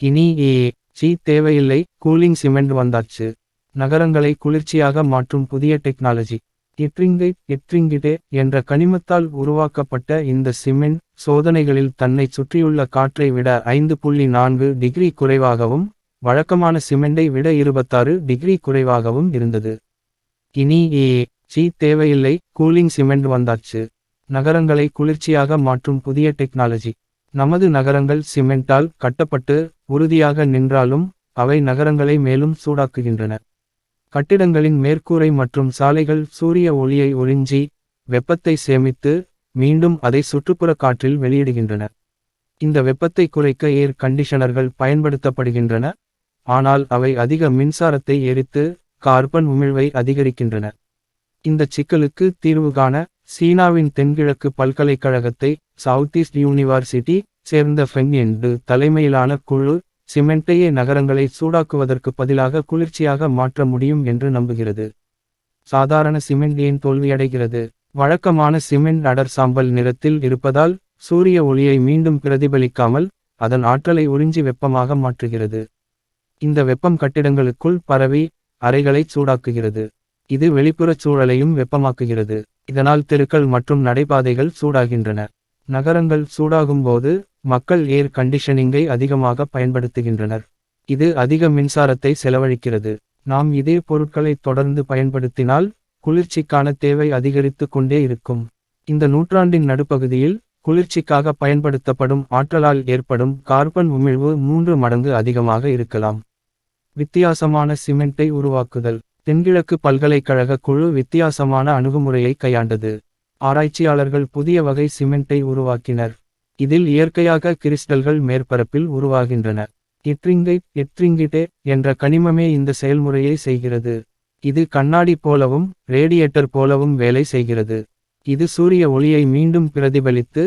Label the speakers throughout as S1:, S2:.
S1: இனி தேவையில்லை, cooling cement வந்தாச்சு. நகரங்களை குளிர்ச்சியாக மாற்றும் புதிய டெக்னாலஜி. எட்ரிங்கைட் என்ற கனிமத்தால் உருவாக்கப்பட்ட இந்த சிமெண்ட் சோதனைகளில் தன்னைச் சுற்றியுள்ள காற்றை விட 5.4 டிகிரி குறைவாகவும் வழக்கமான சிமெண்டை விட 26 டிகிரி குறைவாகவும் இருந்தது. இனி தேவையில்லை, கூலிங் சிமெண்ட் வந்தாச்சு. நகரங்களை குளிர்ச்சியாக மாற்றும் புதிய டெக்னாலஜி. நமது நகரங்கள் சிமெண்டால் கட்டப்பட்டு உறுதியாக நின்றாலும் அவை நகரங்களை மேலும் சூடாக்குகின்றன. கட்டிடங்களின் மேற்கூரை மற்றும் சாலைகள் சூரிய ஒளியை உறிஞ்சி வெப்பத்தை சேமித்து மீண்டும் அதை சுற்றுப்புற காற்றில் வெளியிடுகின்றன. இந்த வெப்பத்தை குறைக்க ஏர் கண்டிஷனர்கள் பயன்படுத்தப்படுகின்றன, ஆனால் அவை அதிக மின்சாரத்தை எரித்து கார்பன் உமிழ்வை அதிகரிக்கின்றன. இந்த சிக்கலுக்கு தீர்வு காண சீனாவின் தென்கிழக்கு பல்கலைக்கழகத்தை சவுத் ஈஸ்ட் யூனிவர்சிட்டி சேர்ந்த ஃபெங் எண்டு தலைமையிலான குழு சிமெண்டையே நகரங்களை சூடாக்குவதற்கு பதிலாக குளிர்ச்சியாக மாற்ற முடியும் என்று நம்புகிறது. சாதாரண சிமெண்ட் ஏன் தோல்வியடைகிறது? வழக்கமான சிமெண்ட் அடர் சாம்பல் நிறத்தில் இருப்பதால் சூரிய ஒளியை மீண்டும் பிரதிபலிக்காமல் அதன் ஆற்றலை உறிஞ்சி வெப்பமாக மாற்றுகிறது. இந்த வெப்பம் கட்டிடங்களுக்குள் பரவி அறைகளை சூடாக்குகிறது. இது வெளிப்புறச் சூழலையும் வெப்பமாக்குகிறது. இதனால் தெருக்கள் மற்றும் நடைபாதைகள் சூடாகின்றன. நகரங்கள் சூடாகும்போது மக்கள் ஏர் கண்டிஷனிங்கை அதிகமாக பயன்படுத்துகின்றனர். இது அதிக மின்சாரத்தை செலவழிக்கிறது. நாம் இதே பொருட்களை தொடர்ந்து பயன்படுத்தினால் குளிர்ச்சிக்கான தேவை அதிகரித்து கொண்டே இருக்கும். இந்த நூற்றாண்டின் நடுப்பகுதியில் குளிர்ச்சிக்காக பயன்படுத்தப்படும் ஆற்றலால் ஏற்படும் கார்பன் உமிழ்வு 3 மடங்கு அதிகமாக இருக்கலாம். வித்தியாசமான சிமெண்டை உருவாக்குதல். தென்கிழக்கு பல்கலைக்கழக குழு வித்தியாசமான அணுகுமுறையை கையாண்டது. ஆராய்ச்சியாளர்கள் புதிய வகை சிமெண்டை உருவாக்கினர். இதில் இயற்கையாக கிறிஸ்டல்கள் மேற்பரப்பில் உருவாகின்றன. எட்ரிங்கைட் என்ற கனிமமே இந்த செயல்முறையை செய்கிறது. இது கண்ணாடி போலவும் ரேடியேட்டர் போலவும் வேலை செய்கிறது. இது சூரிய ஒளியை மீண்டும் பிரதிபலித்து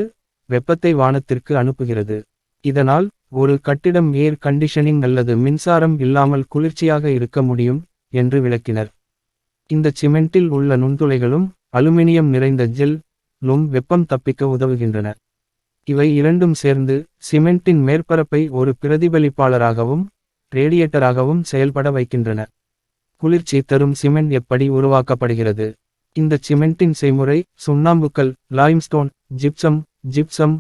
S1: வெப்பத்தை வானத்திற்கு அனுப்புகிறது. இதனால் ஒரு கட்டிடம் ஏர் கண்டிஷனிங் அல்லது மின்சாரம் இல்லாமல் குளிர்ச்சியாக இருக்க முடியும் என்று விளக்கினர். இந்த சிமெண்டில் உள்ள நுண்துளைகளும் அலுமினியம் நிறைந்த ஜெல் வெப்பம் தப்பிக்க உதவுகின்றன. இவை இரண்டும் சேர்ந்து சிமெண்டின் மேற்பரப்பை ஒரு பிரதிபலிப்பாளராகவும் ரேடியேட்டராகவும் செயல்பட வைக்கின்றன. குளிர்ச்சி தரும் சிமெண்ட் எப்படி உருவாக்கப்படுகிறது? இந்த சிமெண்டின் செய்முறை சுண்ணாம்புக்கல், லைம்ஸ்டோன், ஜிப்சம்,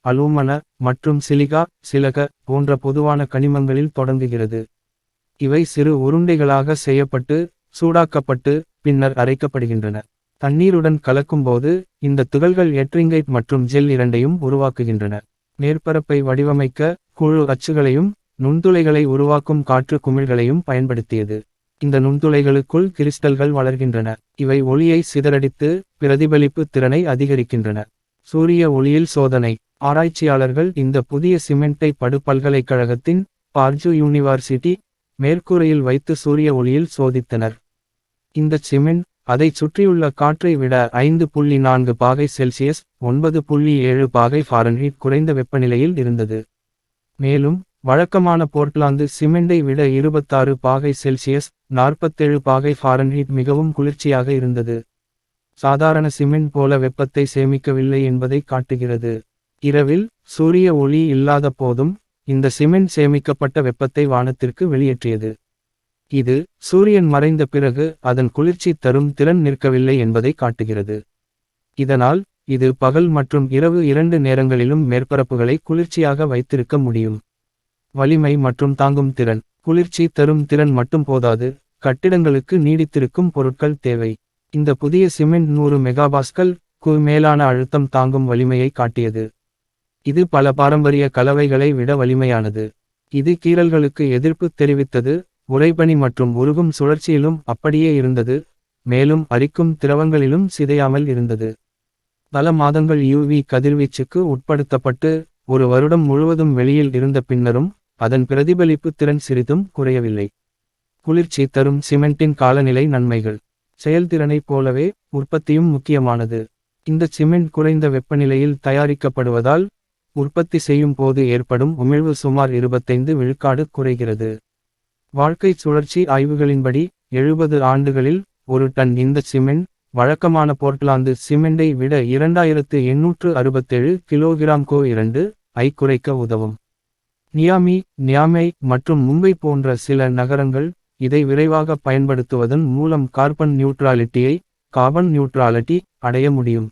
S1: அலுமன மற்றும் சிலிக போன்ற பொதுவான கனிமங்களில் தொடங்குகிறது. இவை சிறு உருண்டைகளாக செய்யப்பட்டு சூடாக்கப்பட்டு பின்னர் அரைக்கப்படுகின்றன. தண்ணீருடன் கலக்கும்போது இந்த துகள்கள் எட்ரிங்கைட் மற்றும் ஜெல் இரண்டையும் உருவாக்குகின்றன. மேற்பரப்பை வடிவமைக்க குழு அச்சுகளையும் நுண்துளைகளை உருவாக்கும் காற்று குமிழ்களையும் பயன்படுத்தியது. இந்த நுண்துளைகளுக்குள் கிறிஸ்டல்கள் வளர்கின்றன. இவை ஒளியை சிதறடித்து பிரதிபலிப்பு திறனை அதிகரிக்கின்றன. சூரிய ஒளியில் சோதனை. ஆராய்ச்சியாளர்கள் இந்த புதிய சிமெண்டை படு பல்கலைக்கழகத்தின் பார்ஜு யூனிவர்சிட்டி மேற்கூரையில் வைத்து சூரிய ஒளியில் சோதித்தனர். இந்த சிமெண்ட் அதைச் சுற்றியுள்ள காற்றை விட 5.4 பாகை செல்சியஸ் 9.7 பாகை ஃபாரன்ஹீட் குறைந்த வெப்பநிலையில் இருந்தது. மேலும் வழக்கமான போர்ட்லாந்து சிமெண்டை விட 26 பாகை செல்சியஸ் 47 பாகை ஃபாரன்ஹீட் மிகவும் குளிர்ச்சியாக இருந்தது. சாதாரண சிமெண்ட் போல வெப்பத்தை சேமிக்கவில்லை என்பதை காட்டுகிறது. இரவில் சூரிய ஒளி இல்லாத போதும் இந்த சிமெண்ட் சேமிக்கப்பட்ட வெப்பத்தை வானத்திற்கு வெளியேற்றியது. இது சூரியன் மறைந்த பிறகு அதன் குளிர்ச்சி தரும் திறன் நிற்கவில்லை என்பதை காட்டுகிறது. இதனால் இது பகல் மற்றும் இரவு 2 நேரங்களிலும் மேற்பரப்புகளை குளிர்ச்சியாக வைத்திருக்க முடியும். வலிமை மற்றும் தாங்கும் திறன். குளிர்ச்சி தரும் திறன் மட்டும் போதாது, கட்டிடங்களுக்கு நீடித்திருக்கும் பொருட்கள் தேவை. இந்த புதிய சிமெண்ட் 100 மெகாபாஸ்கல் மேலான அழுத்தம் தாங்கும் வலிமையை காட்டியது. இது பல பாரம்பரிய கலவைகளை விட வலிமையானது. இது கீறல்களுக்கு எதிர்ப்பு தெரிவித்தது. உறைபனி மற்றும் உருகும் சுழற்சியிலும் அப்படியே இருந்தது, மேலும் அரிக்கும் திரவங்களிலும் சிதையாமல் இருந்தது. பல மாதங்கள் யூவி கதிர்வீச்சுக்கு உட்படுத்தப்பட்டு 1 வருடம் முழுவதும் வெளியில் இருந்த பின்னரும் அதன் பிரதிபலிப்பு திறன் சிறிதும் குறையவில்லை. குளிர்ச்சி தரும் சிமெண்டின் காலநிலை நன்மைகள். செயல்திறனைப் போலவே உற்பத்தியும் முக்கியமானது. இந்த சிமெண்ட் குறைந்த வெப்பநிலையில் தயாரிக்கப்படுவதால் உற்பத்தி செய்யும் போது ஏற்படும் உமிழ்வு சுமார் 25 விழுக்காடு குறைகிறது. வாழ்க்கை சுழற்சி ஆய்வுகளின்படி 70 ஆண்டுகளில் 1 டன் இந்த சிமெண்ட் வழக்கமான போர்ட்லாந்து சிமெண்டை விட 2867 கிலோகிராம் CO2 ஐ குறைக்க உதவும். நியாமை மற்றும் மும்பை போன்ற சில நகரங்கள் இதை விரைவாக பயன்படுத்துவதன் மூலம் கார்பன் நியூட்ராலிட்டியை அடைய முடியும்.